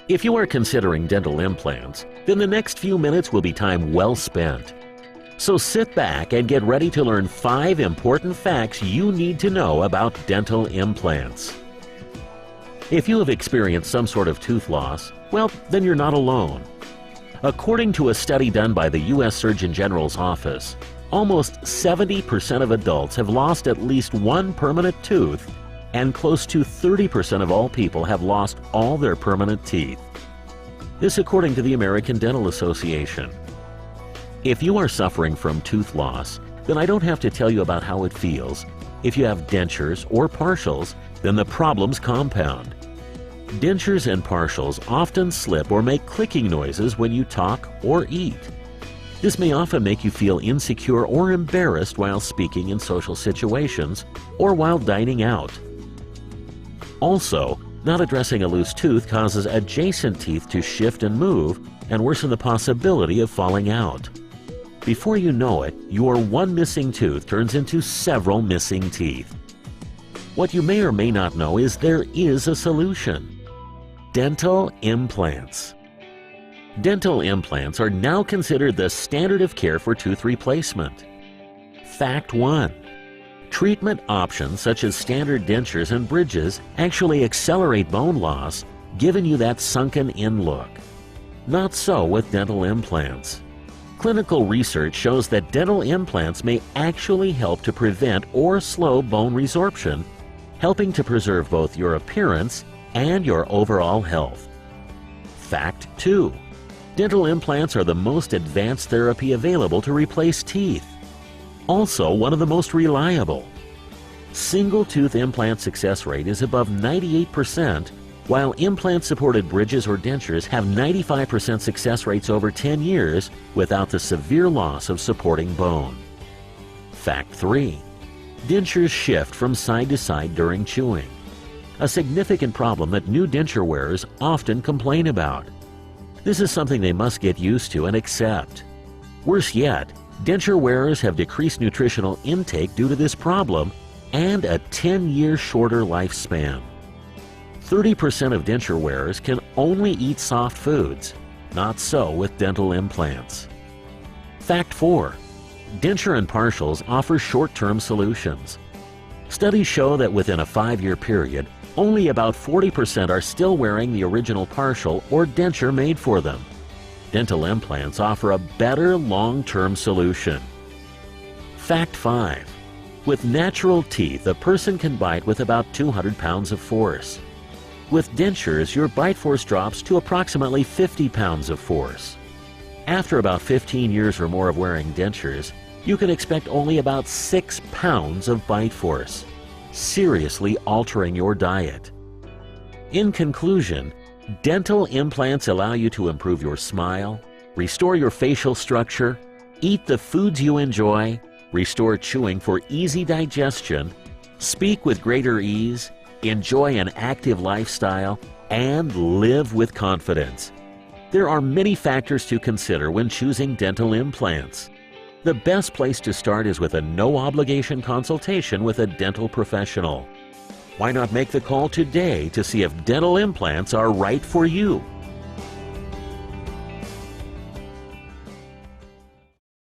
If you are considering dental implants, then the next few minutes will be time well spent. So sit back and get ready to learn 5 important facts you need to know about dental implants. If you have experienced some sort of tooth loss, well, then you're not alone. According to a study done by the U.S. Surgeon General's office, almost 70% of adults have lost at least one permanent tooth, and close to 30% of all people have lost all their permanent teeth. This according to the American Dental Association. If you are suffering from tooth loss, then I don't have to tell you about how it feels. If you have dentures or partials, then the problems compound. Dentures and partials often slip or make clicking noises when you talk or eat. This may often make you feel insecure or embarrassed while speaking in social situations or while dining out. Also, not addressing a loose tooth causes adjacent teeth to shift and move and worsen the possibility of falling out. Before you know it, your one missing tooth turns into several missing teeth. What you may or may not know is there is a solution. Dental implants. Dental implants are now considered the standard of care for tooth replacement. Fact 1. Treatment options such as standard dentures and bridges actually accelerate bone loss, giving you that sunken-in look. Not so with dental implants. Clinical research shows that dental implants may actually help to prevent or slow bone resorption, helping to preserve both your appearance and your overall health. Fact 2. Dental implants are the most advanced therapy available to replace teeth. Also one of the most reliable. Single-tooth implant success rate is above 98%, while implant-supported bridges or dentures have 95% success rates over 10 years without the severe loss of supporting bone. Fact 3. Dentures shift from side to side during chewing, a significant problem that new denture wearers often complain about. This is something they must get used to and accept. Worse yet, denture wearers have decreased nutritional intake due to this problem and a 10-year shorter lifespan. 30% of denture wearers can only eat soft foods. Not so with dental implants. Fact 4. Denture and partials offer short-term solutions. Studies show that within a 5-year period, only about 40% are still wearing the original partial or denture made for them. Dental implants offer a better long-term solution. Fact 5. With natural teeth, a person can bite with about 200 pounds of force. With dentures, your bite force drops to approximately 50 pounds of force. After about 15 years or more of wearing dentures, you can expect only about 6 pounds of bite force, seriously altering your diet. In conclusion, dental implants allow you to improve your smile, restore your facial structure, eat the foods you enjoy, restore chewing for easy digestion, speak with greater ease, enjoy an active lifestyle, and live with confidence. There are many factors to consider when choosing dental implants. The best place to start is with a no-obligation consultation with a dental professional. Why not make the call today to see if dental implants are right for you?